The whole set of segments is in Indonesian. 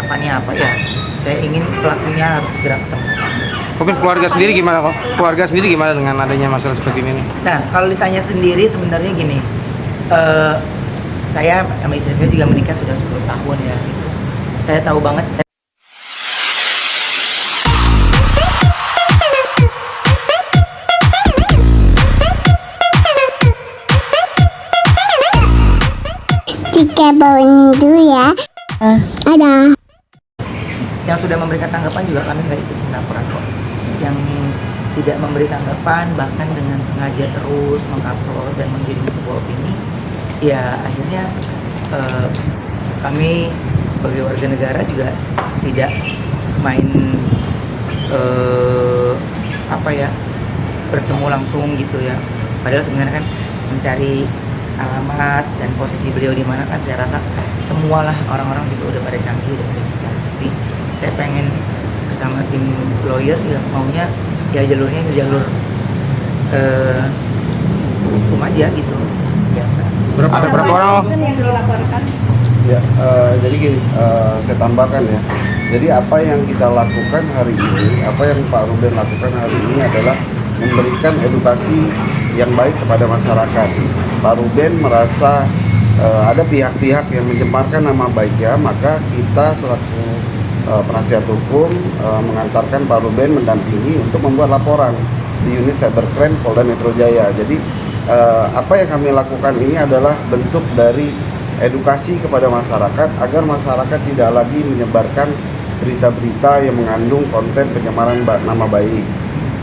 harapannya apa ya? Saya ingin pelakunya harus segera ketemu. Mungkin keluarga sendiri gimana kok? Keluarga sendiri gimana dengan adanya masalah seperti ini nih? Nah, kalau ditanya sendiri sebenarnya gini, saya sama istri saya juga menikah sudah 10 tahun ya gitu. Saya tahu banget Jika bawain dulu ya. Ada. yang sudah memberikan tanggapan juga kami nggak ikut laporan kok. Yang tidak memberi tanggapan bahkan dengan sengaja terus mengupload dan mengirim sebuah opini, ya akhirnya kami sebagai warga negara juga tidak main bertemu langsung gitu ya. Padahal sebenarnya kan mencari alamat dan posisi beliau di mana kan saya rasa semualah orang-orang juga udah pada canggih, udah pada bisa. Tapi saya pengen bersama tim lawyer ya maunya ya jalurnya itu jalur hukum aja gitu, biasa. Ada berapa orang? Yang dilaporkan? Ya, jadi gini, saya tambahkan ya. Jadi apa yang kita lakukan hari ini, apa yang Pak Ruben lakukan hari ini adalah memberikan edukasi yang baik kepada masyarakat. Pak Ruben merasa ada pihak-pihak yang mencemarkan nama baiknya, maka kita selaku penasihat hukum mengantarkan Pak Ruben mendampingi untuk membuat laporan di unit cybercrime Polda Metro Jaya. Jadi apa yang kami lakukan ini adalah bentuk dari edukasi kepada masyarakat agar masyarakat tidak lagi menyebarkan berita-berita yang mengandung konten pencemaran nama baik,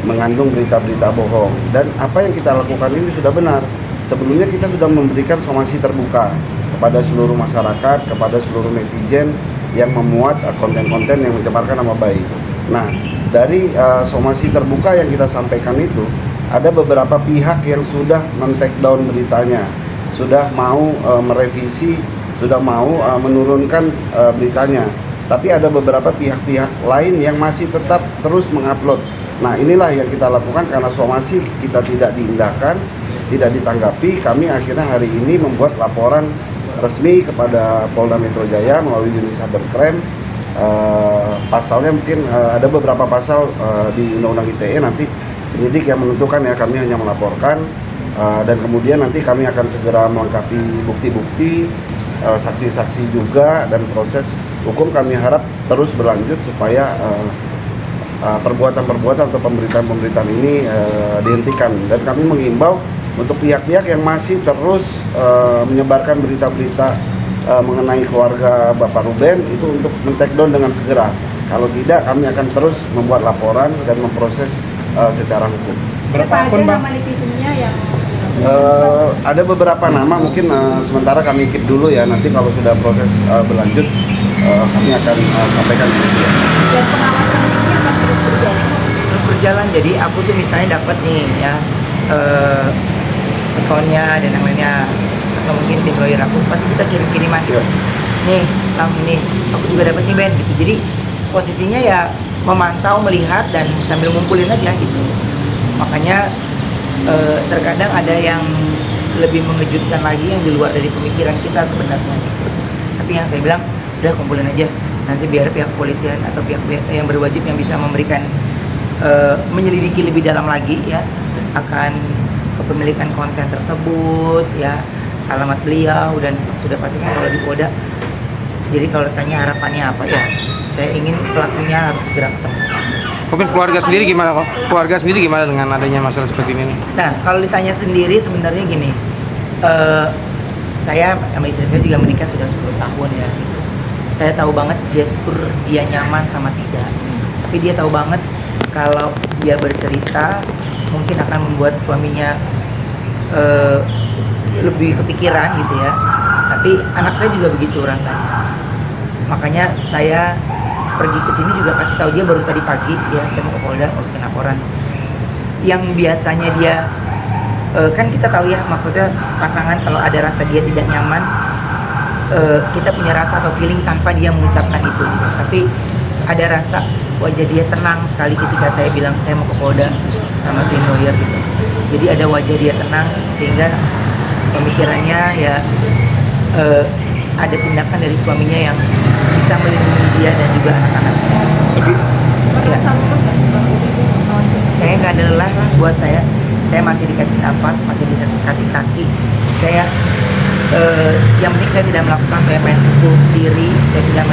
mengandung berita-berita bohong. Dan apa yang kita lakukan ini sudah benar. Sebelumnya kita sudah memberikan somasi terbuka kepada seluruh masyarakat, kepada seluruh netizen yang memuat konten-konten yang mencemarkan nama baik. Nah, dari somasi terbuka yang kita sampaikan itu, ada beberapa pihak yang sudah men-take down beritanya, sudah mau merevisi, sudah mau menurunkan beritanya. Tapi ada beberapa pihak-pihak lain yang masih tetap terus mengupload. Nah, inilah yang kita lakukan karena somasi kita tidak diindahkan, tidak ditanggapi. Kami akhirnya hari ini membuat laporan resmi kepada Polda Metro Jaya melalui unit cybercrime. Pasalnya mungkin ada beberapa pasal di Undang-Undang ITE, nanti penyidik yang menentukan ya, kami hanya melaporkan dan kemudian nanti kami akan segera melengkapi bukti-bukti, saksi-saksi juga, dan proses hukum kami harap terus berlanjut supaya perbuatan-perbuatan atau pemberitaan-pemberitaan ini dihentikan. Dan kami menghimbau untuk pihak-pihak yang masih terus menyebarkan berita-berita mengenai keluarga Bapak Ruben itu untuk men-take down dengan segera. Kalau tidak, kami akan terus membuat laporan dan memproses secara hukum. Siapa aja nama netizennya yang ada beberapa nama, mungkin sementara kami keep dulu ya. Nanti kalau sudah proses berlanjut, kami akan sampaikan ke media. dan pengawasan ini akan terus berjalan? Terus berjalan. Jadi aku tuh misalnya dapat nih ya akunnya dan yang lainnya, atau mungkin tim lawyer aku pasti kita kirim-kiriman gitu. Nih, nih aku juga dapat nih Ben gitu. Jadi posisinya ya memantau, melihat, dan sambil ngumpulin aja gitu. Makanya terkadang ada yang lebih mengejutkan lagi yang di luar dari pemikiran kita sebenarnya gitu. Tapi yang saya bilang udah kumpulin aja, nanti biar pihak kepolisian atau pihak-pihak yang berwajib yang bisa memberikan menyelidiki lebih dalam lagi ya akan kepemilikan konten tersebut ya, alamat beliau, dan sudah pastikan kalau di Polda. Jadi kalau ditanya harapannya apa ya, saya ingin pelakunya harus segera ketemu. Mungkin keluarga sendiri gimana kok? Keluarga sendiri gimana dengan adanya masalah seperti ini nih? Nah, kalau ditanya sendiri sebenarnya gini, saya sama istri saya juga menikah sudah 10 tahun ya gitu. Saya tahu banget gestur dia nyaman sama tidak. Tapi dia tahu banget kalau dia bercerita mungkin akan membuat suaminya lebih kepikiran gitu ya. Tapi anak saya juga begitu rasanya. Makanya saya pergi ke sini juga kasih tahu dia baru tadi pagi ya, saya mau ke Polda mau bikin laporan. Yang biasanya dia kan kita tahu ya, maksudnya pasangan kalau ada rasa dia tidak nyaman, kita punya rasa atau feeling tanpa dia mengucapkan itu gitu. Tapi ada rasa wajah dia tenang sekali ketika saya bilang saya mau ke Polda sama tim lawyer gitu. Jadi ada wajah dia tenang sehingga pemikirannya ya ada tindakan dari suaminya yang bisa melindungi dia dan juga anak-anaknya. Tapi Ya, saya nggak ada lelah lah buat saya. Saya masih dikasih nafas, masih dikasih kaki. Saya yang penting saya tidak melakukan, saya main pukul sendiri, saya tidak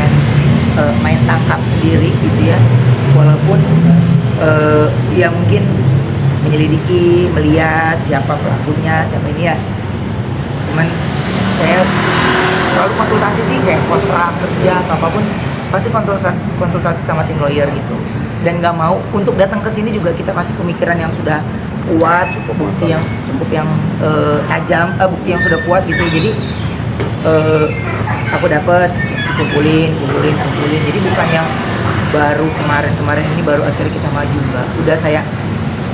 main tangkap sendiri gitu ya. Walaupun ya mungkin menyelidiki, melihat siapa pelakunya, siapa ini ya. Cuman saya selalu konsultasi sih, kayak kontrak kerja atau apapun pasti konsultasi sama tim lawyer gitu. Dan nggak mau untuk datang ke sini juga kita pasti pemikiran yang sudah kuat, bukti yang cukup yang tajam, bukti yang sudah kuat gitu. Jadi aku dapat kumpulin. Jadi bukan yang baru kemarin ini baru akhirnya kita maju, enggak. Udah saya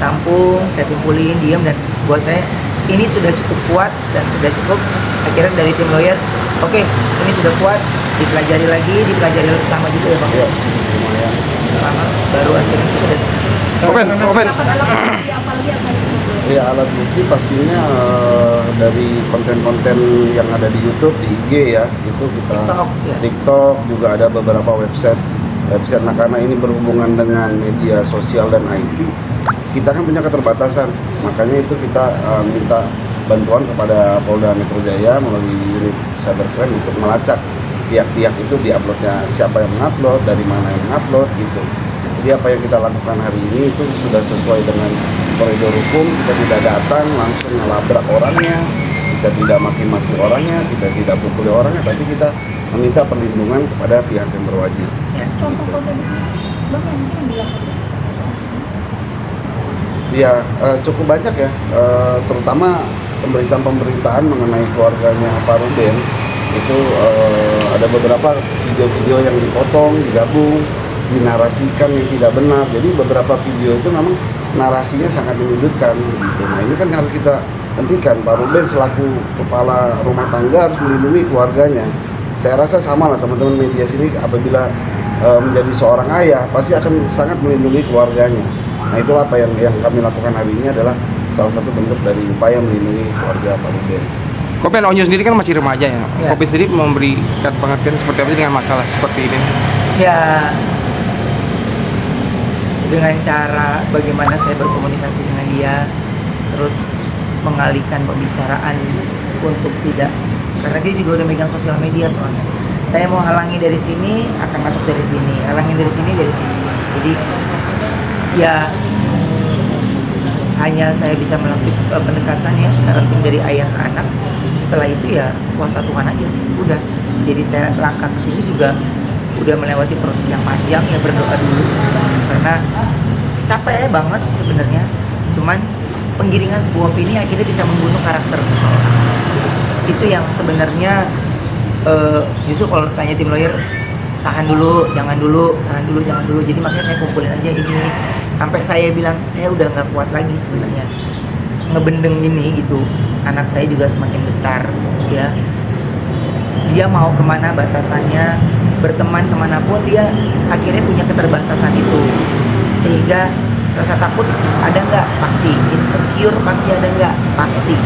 tampung, saya kumpulin, diam, dan buat saya ini sudah cukup kuat dan sudah cukup. Akhirnya dari tim lawyer, oke, ini sudah kuat, dipelajari lama juga ya Bang. Iya, lumayan. Lama baru akhirnya kita udah Open. Ya, alat bukti pastinya dari konten-konten yang ada di YouTube, di IG ya, itu kita TikTok, ya. TikTok juga ada beberapa website. Nah, karena ini berhubungan dengan media sosial dan IT, kita kan punya keterbatasan, makanya itu kita minta bantuan kepada Polda Metro Jaya melalui unit cybercrime untuk melacak pihak-pihak itu diuploadnya, siapa yang mengupload, dari mana yang mengupload gitu. Jadi apa yang kita lakukan hari ini itu sudah sesuai dengan koridor hukum. Kita tidak datang langsung ngelabrak orangnya, kita tidak maki-maki orangnya, kita tidak pukuli orangnya, tapi kita meminta perlindungan kepada pihak yang berwajib. ya. Contoh konten di sini, Bang, yang mungkin dilakukan. Ya, cukup banyak ya, terutama pemberitaan-pemberitaan mengenai keluarganya Pak Ruben. Itu ada beberapa video-video yang dipotong, digabung, dinarasikan yang tidak benar. Jadi beberapa video itu memang narasinya sangat menyudutkan gitu. Nah, ini kan harus kita hentikan. Pak Ruben selaku kepala rumah tangga harus melindungi keluarganya. Saya rasa sama lah teman-teman media sini, apabila menjadi seorang ayah pasti akan sangat melindungi keluarganya. Nah, itulah apa yang kami lakukan hari ini, adalah salah satu bentuk dari upaya melindungi keluarga Pak Ruben. Kopen Onyo sendiri kan masih remaja ya. Ya. Kopen sendiri memberikan pengertian seperti apa sih dengan masalah seperti ini? Ya, dengan cara bagaimana saya berkomunikasi dengan dia, terus mengalihkan pembicaraan untuk tidak, karena dia juga udah megang sosial media soalnya. Saya mau halangi dari sini, akan masuk dari sini, halangin dari sini, dari sini. Jadi ya hanya saya bisa melakukan pendekatan ya, parenting dari ayah ke anak. Setelah itu ya kuasa Tuhan aja, udah. Jadi saya langkah ke sini juga udah melewati proses yang panjang ya, berdoa dulu karena capek banget sebenarnya. Cuman penggiringan sebuah opini akhirnya bisa membunuh karakter seseorang. Itu yang sebenarnya justru kalau tanya tim lawyer, tahan dulu, jangan dulu. Jadi makanya saya kumpulin aja ini sampai saya bilang saya udah nggak kuat lagi sebenarnya ngebendeng ini gitu. Anak saya juga semakin besar ya, dia mau kemana batasannya, berteman kemanapun dia akhirnya punya keterbatasan itu, sehingga rasa takut ada nggak, pasti, insecure pasti ada nggak, pasti.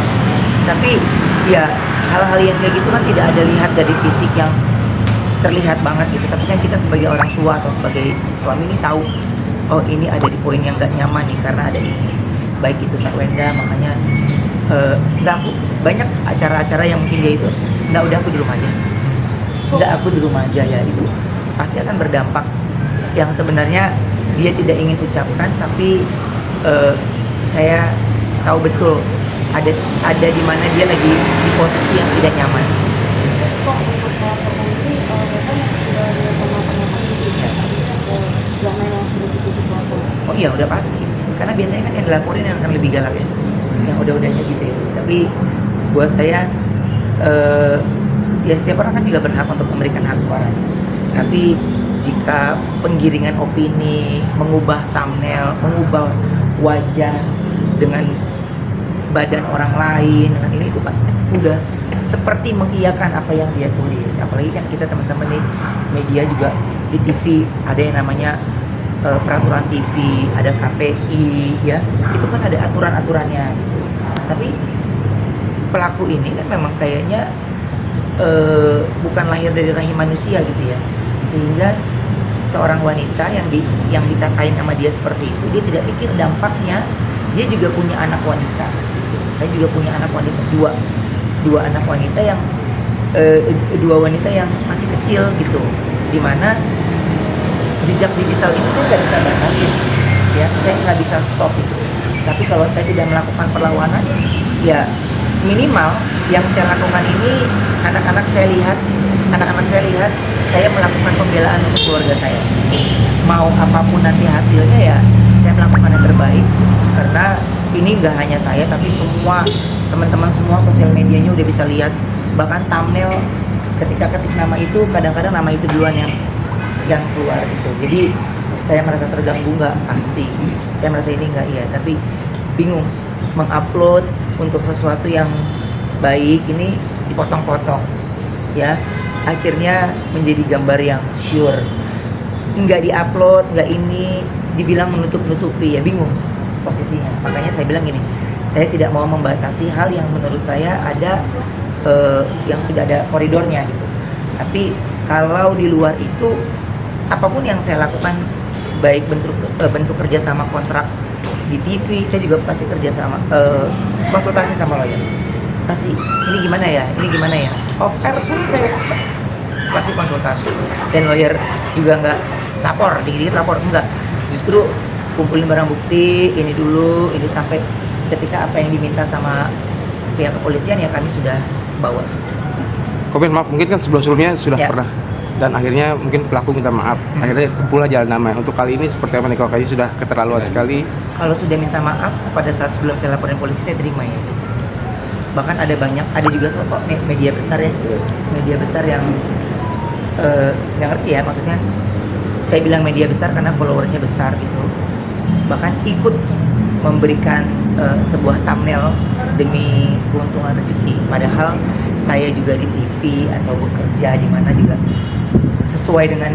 Tapi ya hal-hal yang kayak gitu kan tidak ada lihat dari fisik yang terlihat banget gitu, tapi kan kita sebagai orang tua atau sebagai suami ini tahu, oh ini ada di poin yang nggak nyaman nih karena ada ini, baik itu Sarwenda. Makanya udah aku banyak acara-acara yang mungkin dia itu udah aku di rumah aja, aku di rumah aja ya, itu pasti akan berdampak yang sebenarnya dia tidak ingin ucapkan, tapi saya tahu betul ada di mana dia lagi di posisi yang tidak nyaman. Kok untuk melaporkan ini, Bapak yang sudah pengalaman yang memang sudah ditutup lapor. Oh iya udah pasti, karena biasanya kan yang dilaporin yang akan lebih galak ya, yang udah-udahnya gitu ya. Tapi buat saya ya setiap orang kan juga berhak untuk memberikan hak suaranya. Tapi jika penggiringan opini, mengubah thumbnail, mengubah wajah dengan badan orang lain, dengan ini itu kan udah seperti mengiyakan apa yang dia tulis. Apalagi kan kita teman-teman di media juga, di TV ada yang namanya peraturan TV, ada KPI ya, itu kan ada aturan-aturannya gitu. Tapi pelaku ini kan memang kayaknya bukan lahir dari rahim manusia gitu ya. sehingga seorang wanita yang dikatain sama dia seperti itu, dia tidak pikir dampaknya. Dia juga punya anak wanita. Saya juga punya anak wanita, dua anak wanita yang dua wanita yang masih kecil gitu, dimana jejak digital itu saya nggak bisa batasin, ya saya nggak bisa stop itu. Tapi kalau saya tidak melakukan perlawanan, ya minimal yang saya lakukan ini anak-anak saya lihat saya melakukan pembelaan untuk keluarga saya. Mau apapun nanti hasilnya, ya saya melakukan yang terbaik, karena ini nggak hanya saya tapi semua teman-teman semua sosial medianya udah bisa lihat, bahkan thumbnail ketika ketik nama itu kadang-kadang nama itu duluan yang keluar gitu. Jadi saya merasa terganggu nggak? Pasti. Saya merasa ini nggak, iya, tapi bingung mengupload untuk sesuatu yang baik ini dipotong-potong, ya akhirnya menjadi gambar yang sure, nggak diupload, nggak ini dibilang menutup-nutupi, ya bingung posisinya. Makanya saya bilang gini, saya tidak mau membatasi hal yang menurut saya ada yang sudah ada koridornya gitu. Tapi kalau di luar itu, apapun yang saya lakukan, baik bentuk kerjasama kontrak di TV, saya juga pasti kerjasama konsultasi sama lawyer. Pasti ini gimana ya, off air pun saya pasti konsultasi. Dan lawyer juga nggak lapor, dikit-dikit lapor, enggak. Justru kumpulin barang bukti, ini dulu, ini sampai ketika apa yang diminta sama pihak kepolisian ya kami sudah bawa. Komen, maaf, mungkin kan sebelum-sebelumnya sudah Ya. pernah, dan akhirnya mungkin pelaku minta maaf, akhirnya pula jalan damai. Untuk kali ini seperti apa nih, kalau kayaknya sudah keterlaluan sekali? Kalau sudah minta maaf pada saat sebelum saya laporin polisi, saya terima ya. Bahkan ada juga kok media besar ya, media besar yang ngerti ya, maksudnya saya bilang media besar karena followernya besar gitu, bahkan ikut memberikan sebuah thumbnail demi keuntungan rezeki, padahal saya juga di TV atau bekerja di mana juga sesuai dengan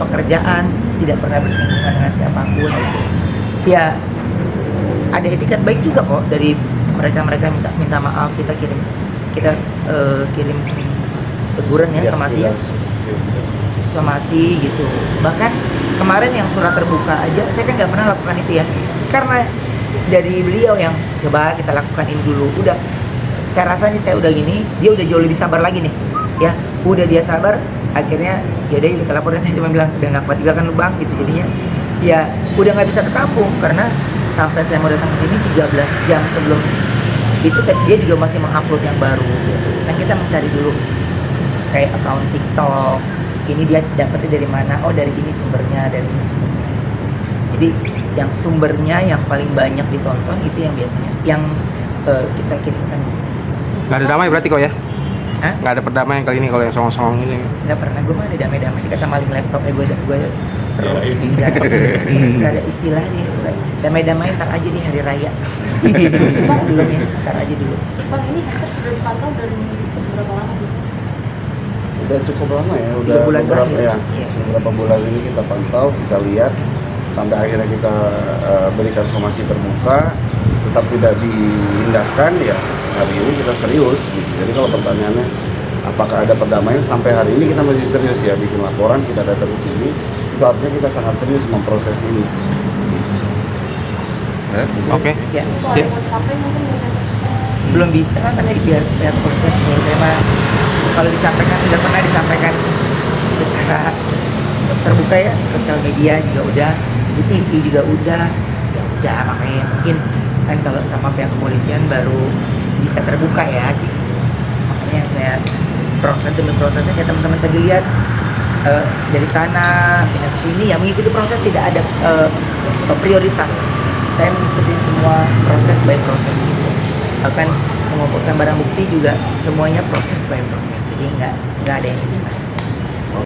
pekerjaan, tidak pernah bersinggungan dengan siapapun gitu. Ya ada etikat baik juga kok dari mereka minta maaf, kita kirim teguran ya, somasi gitu. Bahkan kemarin yang surat terbuka aja saya kan nggak pernah lakukan itu ya, karena dari beliau yang coba kita lakukan ini dulu. Udah saya rasa nih, saya udah gini, dia udah jauh lebih sabar lagi nih ya, udah dia sabar, akhirnya yaudah kita laporin. Saya cuma bilang udah nggak kuat juga kan lu bang gitu, jadinya ya udah nggak bisa ketampung, karena sampai saya mau datang ke sini 13 jam sebelum itu dia juga masih mengupload yang baru gitu. Kan kita mencari dulu kayak akun TikTok, ini dia dapetnya dari mana, oh dari ini sumbernya. Jadi yang sumbernya yang paling banyak ditonton itu yang biasanya yang kita kirimkan. Nggak ada damai berarti kok ya? Hah? Nggak ada perdamaian kali ini kalau yang songong-songong ini? Nggak pernah, gue mah ada damai-damai. Dikata maling laptopnya gue terus nggak ada istilahnya. Damai-damai ntar aja di hari raya. Belum ya, ntar aja dulu. Bang, ini kasus sudah dipantau dari berapa lama sih? Udah cukup lama ya, udah 3 bulan beberapa terakhir. ya, Iya. beberapa bulan ini kita pantau, kita lihat sampai akhirnya kita berikan somasi terbuka, tetap tidak diindahkan ya. Hari ini kita serius gitu. Jadi kalau pertanyaannya apakah ada perdamaian, sampai hari ini kita masih serius ya, bikin laporan, kita datang ke sini, itu artinya kita sangat serius memproses ini. Oke. Ya, Kalau ada yang sampai mungkin belum bisa kan, karena di pihak kepolisian menurut saya mah kalau disampaikan sudah pernah disampaikan secara terbuka ya, sosial media juga udah, di TV juga udah, ya udah, makanya mungkin kan kalau sama pihak kepolisian baru bisa terbuka ya gitu. Makanya saya proses demi prosesnya kayak teman-teman tadi lihat dari sana pindah ke sini ya, mengikuti proses, tidak ada prioritas. Saya mengikuti semua proses by proses gitu. Bahkan mengumpulkan barang bukti juga semuanya proses by proses, jadi nggak ada yang instan.